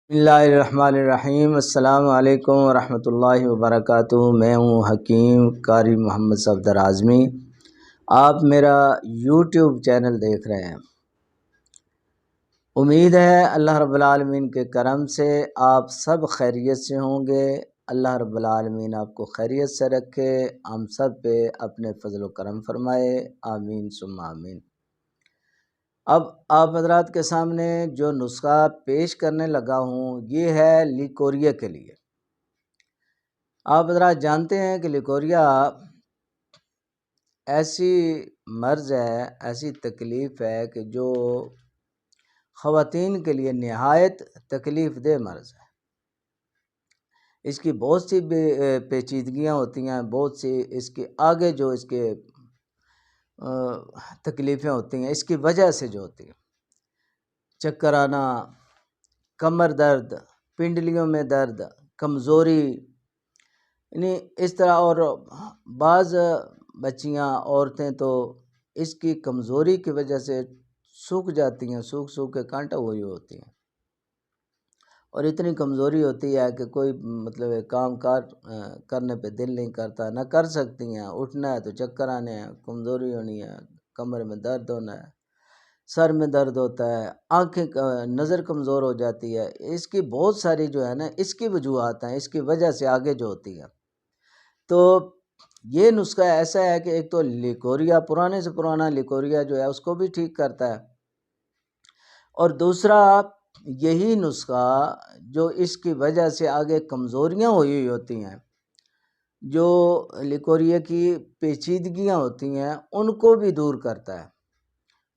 بسم اللہ الرحمن الرحیم۔ السلام علیکم ورحمۃ اللہ وبرکاتہ۔ میں ہوں حکیم قاری محمد صفدر اعظمی۔ آپ میرا یوٹیوب چینل دیکھ رہے ہیں۔ امید ہے اللہ رب العالمین کے کرم سے آپ سب خیریت سے ہوں گے۔ اللہ رب العالمین آپ کو خیریت سے رکھے، ہم سب پہ اپنے فضل و کرم فرمائے، آمین ثم آمین۔ اب آپ حضرات کے سامنے جو نسخہ پیش کرنے لگا ہوں یہ ہے لیکوریا کے لیے۔ آپ حضرات جانتے ہیں کہ لیکوریا ایسی مرض ہے، ایسی تکلیف ہے کہ جو خواتین کے لیے نہایت تکلیف دہ مرض ہے۔ اس کی بہت سی پیچیدگیاں ہوتی ہیں، بہت سی اس کے آگے جو اس کے تکلیفیں ہوتی ہیں، اس کی وجہ سے جو ہوتی ہیں، چکر آنا، کمر درد، پنڈلیوں میں درد، کمزوری، یعنی اس طرح، اور بعض بچیاں عورتیں تو اس کی کمزوری کی وجہ سے سوکھ جاتی ہیں، سوکھ سوکھ کے کانٹا ہوئی ہوتی ہیں، اور اتنی کمزوری ہوتی ہے کہ کوئی کام کار کرنے پہ دل نہیں کرتا، نہ کر سکتی ہیں۔ اٹھنا ہے تو چکر آنے ہیں، کمزوری ہونی ہے، کمر میں درد ہونا ہے، سر میں درد ہوتا ہے، آنکھیں نظر کمزور ہو جاتی ہے۔ اس کی بہت ساری جو ہے نا اس کی وجوہات ہیں، اس کی وجہ سے آگے جو ہوتی ہے۔ تو یہ نسخہ ایسا ہے کہ ایک تو لیکوریا، پرانے سے پرانا لیکوریا جو ہے اس کو بھی ٹھیک کرتا ہے، اور دوسرا یہی نسخہ جو اس کی وجہ سے آگے کمزوریاں ہوئی ہوتی ہیں، جو لیکوریا کی پیچیدگیاں ہوتی ہیں، ان کو بھی دور کرتا ہے۔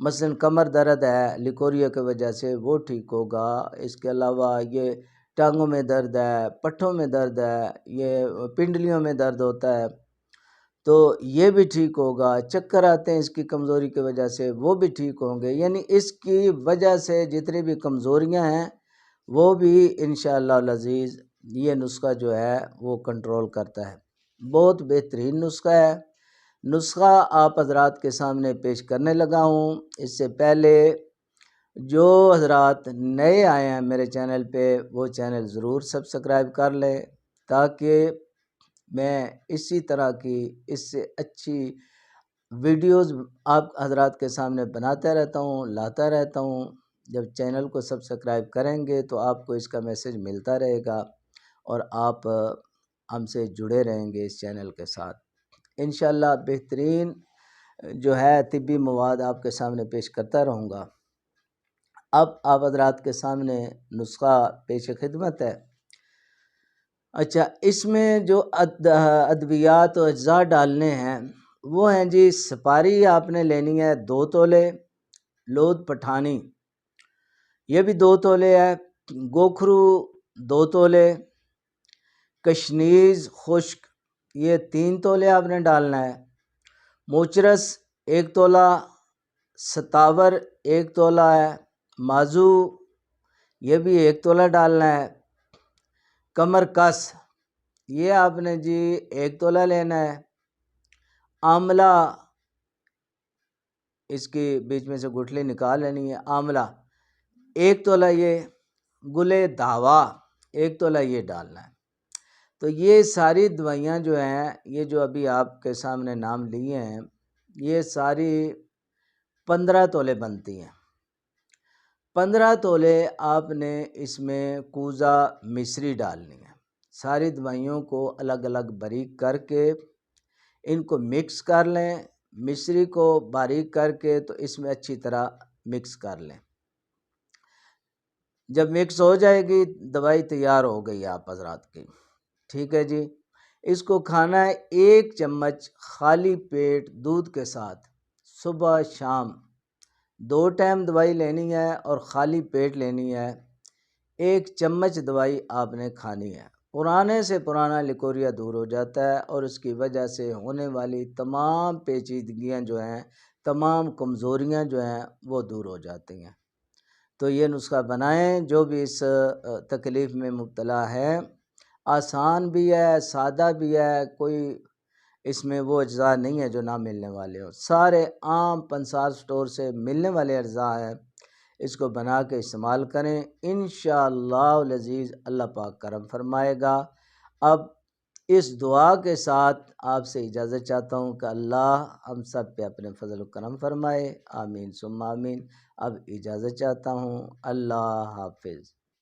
مثلاً کمر درد ہے، لیکوریا کی وجہ سے وہ ٹھیک ہوگا۔ اس کے علاوہ یہ ٹانگوں میں درد ہے، پٹھوں میں درد ہے، یہ پنڈلیوں میں درد ہوتا ہے تو یہ بھی ٹھیک ہوگا۔ چکر آتے ہیں اس کی کمزوری کی وجہ سے، وہ بھی ٹھیک ہوں گے۔ یعنی اس کی وجہ سے جتنی بھی کمزوریاں ہیں وہ بھی انشاءاللہ العزیز یہ نسخہ جو ہے وہ کنٹرول کرتا ہے۔ بہت بہترین نسخہ ہے۔ نسخہ آپ حضرات کے سامنے پیش کرنے لگا ہوں۔ اس سے پہلے جو حضرات نئے آئے ہیں میرے چینل پہ وہ چینل ضرور سبسکرائب کر لیں، تاکہ میں اسی طرح کی اس سے اچھی ویڈیوز آپ حضرات کے سامنے بناتا رہتا ہوں، لاتا رہتا ہوں۔ جب چینل کو سبسکرائب کریں گے تو آپ کو اس کا میسج ملتا رہے گا، اور آپ ہم سے جڑے رہیں گے اس چینل کے ساتھ۔ انشاءاللہ بہترین جو ہے طبی مواد آپ کے سامنے پیش کرتا رہوں گا۔ اب آپ حضرات کے سامنے نسخہ پیش خدمت ہے۔ اچھا، اس میں جو ادویات و اجزاء ڈالنے ہیں وہ ہیں جی، سپاری آپ نے لینی ہے 2 تولے، لود پٹھانی یہ بھی 2 تولے ہے، گوکھرو 2 تولے، کشنیز خشک یہ 3 تولے آپ نے ڈالنا ہے، موچرس 1 تولہ، ستاور 1 تولہ ہے، مازو یہ بھی 1 تولہ ڈالنا ہے، کمر کس یہ آپ نے جی 1 تولہ لینا ہے، آملہ اس کی بیچ میں سے گٹھلی نکال لینی ہے، آملہ 1 تولہ، یہ گلے دھاوا 1 تولہ یہ ڈالنا ہے۔ تو یہ ساری دوائیاں جو ہیں، یہ جو ابھی آپ کے سامنے نام لیے ہیں، یہ ساری 15 تولے بنتی ہیں۔ 15 تولے آپ نے اس میں کوزہ مصری ڈالنی ہے۔ ساری دوائیوں کو الگ الگ باریک کر کے ان کو مکس کر لیں، مصری کو باریک کر کے تو اس میں اچھی طرح مکس کر لیں۔ جب مکس ہو جائے گی دوائی تیار ہو گئی آپ حضرات کی، ٹھیک ہے جی۔ اس کو کھانا ہے 1 چمچ خالی پیٹ دودھ کے ساتھ، صبح شام 2 ٹائم دوائی لینی ہے اور خالی پیٹ لینی ہے۔ 1 چمچ دوائی آپ نے کھانی ہے۔ پرانے سے پرانا لیکوریا دور ہو جاتا ہے، اور اس کی وجہ سے ہونے والی تمام پیچیدگیاں جو ہیں، تمام کمزوریاں جو ہیں وہ دور ہو جاتی ہیں۔ تو یہ نسخہ بنائیں، جو بھی اس تکلیف میں مبتلا ہے، آسان بھی ہے، سادہ بھی ہے، کوئی اس میں وہ اجزاء نہیں ہے جو نہ ملنے والے ہوں، سارے عام پنسار سٹور سے ملنے والے اجزاء ہیں۔ اس کو بنا کے استعمال کریں، انشاءاللہ العزیز اللہ پاک کرم فرمائے گا۔ اب اس دعا کے ساتھ آپ سے اجازت چاہتا ہوں کہ اللہ ہم سب پہ اپنے فضل و کرم فرمائے، آمین ثم آمین۔ اب اجازت چاہتا ہوں، اللہ حافظ۔